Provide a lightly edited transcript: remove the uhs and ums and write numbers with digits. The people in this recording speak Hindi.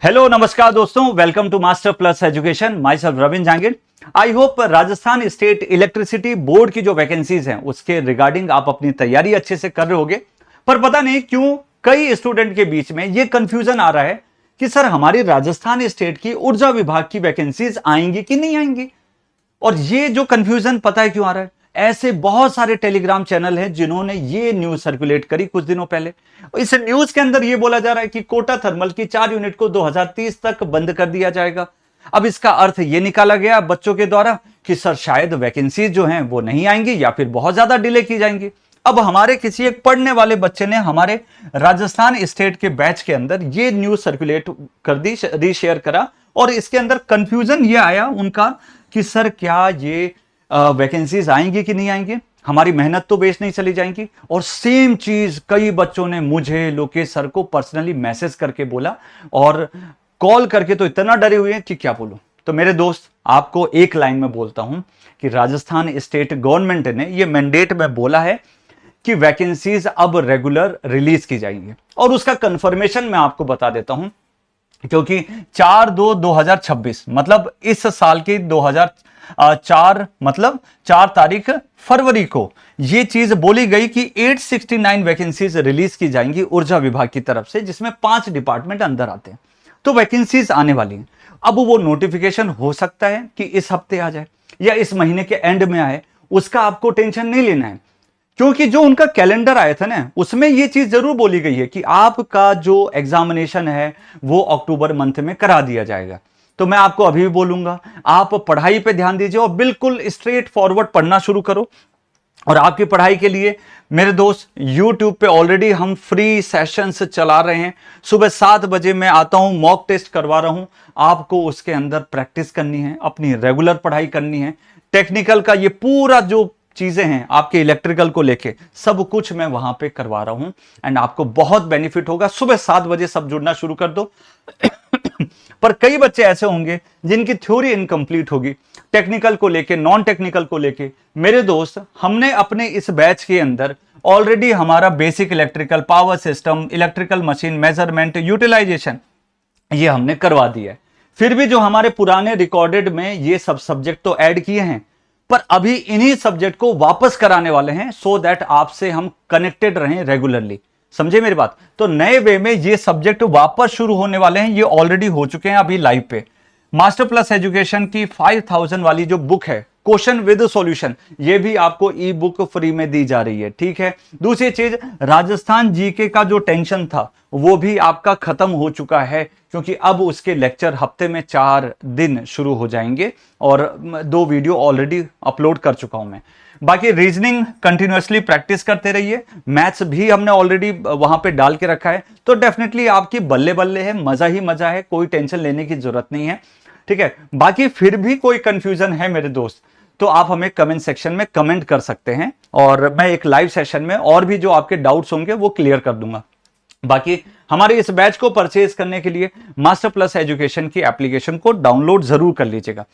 हेलो नमस्कार दोस्तों, welcome to master plus education. Myself Ravindra Jahangir. I hope Rajasthan state electricity board की जो वैकेंसीज हैं उसके रिगार्डिंग आप अपनी तैयारी अच्छे से कर रहे होगे। पर पता नहीं क्यों कई स्टूडेंट के बीच में यह कंफ्यूजन आ रहा है कि सर हमारी राजस्थान स्टेट की ऊर्जा विभाग की वैकेंसीज आएंगी कि नहीं आएंगी। और ये जो कंफ्यूजन पता है क्यों आ रहा है, ऐसे बहुत सारे टेलीग्राम चैनल हैं जिन्होंने ये न्यूज सर्कुलेट करी कुछ दिनों पहले। इस न्यूज के अंदर ये बोला जा रहा है कि कोटा थर्मल की 4 यूनिट को 2030 तक बंद कर दिया जाएगा। अब इसका अर्थ ये निकाला गया बच्चों के द्वारा कि सर शायद वैकेंसीज जो हैं वो नहीं आएंगी या फिर बहुत ज्यादा डिले की जाएंगी। अब हमारे किसी एक पढ़ने वाले बच्चे ने हमारे राजस्थान स्टेट के बैच के अंदर ये न्यूज सर्कुलेट कर दी, रीशेयर करा, और इसके अंदर कंफ्यूजन ये आया उनका कि सर क्या ये वैकेंसीज आएंगी कि नहीं आएंगी, हमारी मेहनत तो वेस्ट नहीं चली जाएंगी। और सेम चीज कई बच्चों ने मुझे लोकेश सर को पर्सनली मैसेज करके बोला, और कॉल करके तो इतना डरे हुए हैं कि क्या बोलूं। तो मेरे दोस्त, आपको एक लाइन में बोलता हूं कि राजस्थान स्टेट गवर्नमेंट ने ये मैंडेट में बोला है कि वैकेंसीज अब रेगुलर रिलीज की जाएंगी। और उसका कंफर्मेशन मैं आपको बता देता हूं, क्योंकि 4/2/2026 मतलब इस साल की 2004 मतलब 4 तारीख फरवरी को यह चीज बोली गई कि 869 वैकेंसीज रिलीज की जाएंगी ऊर्जा विभाग की तरफ से, जिसमें 5 डिपार्टमेंट अंदर आते हैं। तो वैकेंसीज आने वाली हैं। अब वो नोटिफिकेशन हो सकता है कि इस हफ्ते आ जाए या इस महीने के एंड में आए, उसका आपको टेंशन नहीं लेना है, क्योंकि जो उनका कैलेंडर आया था ना उसमें यह चीज जरूर बोली गई है कि आपका जो एग्जामिनेशन है वो अक्टूबर मंथ में करा दिया जाएगा। तो मैं आपको अभी भी बोलूंगा, आप पढ़ाई पे ध्यान दीजिए और बिल्कुल स्ट्रेट फॉरवर्ड पढ़ना शुरू करो। और आपकी पढ़ाई के लिए मेरे दोस्त YouTube पे ऑलरेडी हम फ्री सेशंस चला रहे हैं। सुबह 7 बजे मैं आता हूं, मॉक टेस्ट करवा रहा हूं। आपको उसके अंदर प्रैक्टिस करनी है, अपनी रेगुलर पढ़ाई करनी है। टेक्निकल का ये पूरा जो चीजें हैं आपके इलेक्ट्रिकल को लेके सब कुछ मैं वहां पे करवा रहा हूं, एंड आपको बहुत बेनिफिट होगा। सुबह 7 बजे सब जुड़ना शुरू कर दो। पर कई बच्चे ऐसे होंगे जिनकी थ्योरी इनकम्प्लीट होगी, टेक्निकल को लेके, नॉन टेक्निकल को लेके। मेरे दोस्त, हमने अपने इस बैच के अंदर ऑलरेडी हमारा basic electrical, power system, electrical machine, measurement, utilisation ये हमने करवा दिया है। फिर भी जो हमारे पुराने रिकॉर्डेड में ये सब सब्जेक्ट तो ऐड किए हैं, पर अभी इन्हीं सब्जेक्ट को वापस कराने वाले हैं, सो दैट आपसे हम कनेक्टेड रहें रेगुलरली। समझे मेरी बात? तो नए वे में ये सब्जेक्ट वापस शुरू होने वाले हैं। ये ऑलरेडी हो चुके हैं अभी लाइव पे। मास्टर प्लस एजुकेशन की 5000 वाली जो बुक है, क्वेश्चन विद सॉल्यूशन, ये भी आपको ई बुक फ्री में दी जा रही है। ठीक है। दूसरी चीज, राजस्थान जीके का जो टेंशन था वो भी आपका खत्म हो चुका है, क्योंकि अब उसके लेक्चर हफ्ते में 4 दिन शुरू हो जाएंगे, और 2 वीडियो ऑलरेडी अपलोड कर चुका हूं मैं। बाकी रीजनिंग कंटिन्यूअसली प्रैक्टिस करते रहिए। मैथ्स भी हमने ऑलरेडी वहां पे डाल के रखा है, तो डेफिनेटली आपकी बल्ले बल्ले है, मजा ही मजा है, कोई टेंशन लेने की जरूरत नहीं है। ठीक है। बाकी फिर भी कोई कंफ्यूजन है मेरे दोस्त, तो आप हमें कमेंट सेक्शन में कमेंट कर सकते हैं, और मैं एक लाइव सेशन में और भी जो आपके डाउट्स होंगे वो क्लियर कर दूंगा। बाकी हमारे इस बैच को परचेज करने के लिए मास्टर प्लस एजुकेशन की एप्लीकेशन को डाउनलोड जरूर कर लीजिएगा।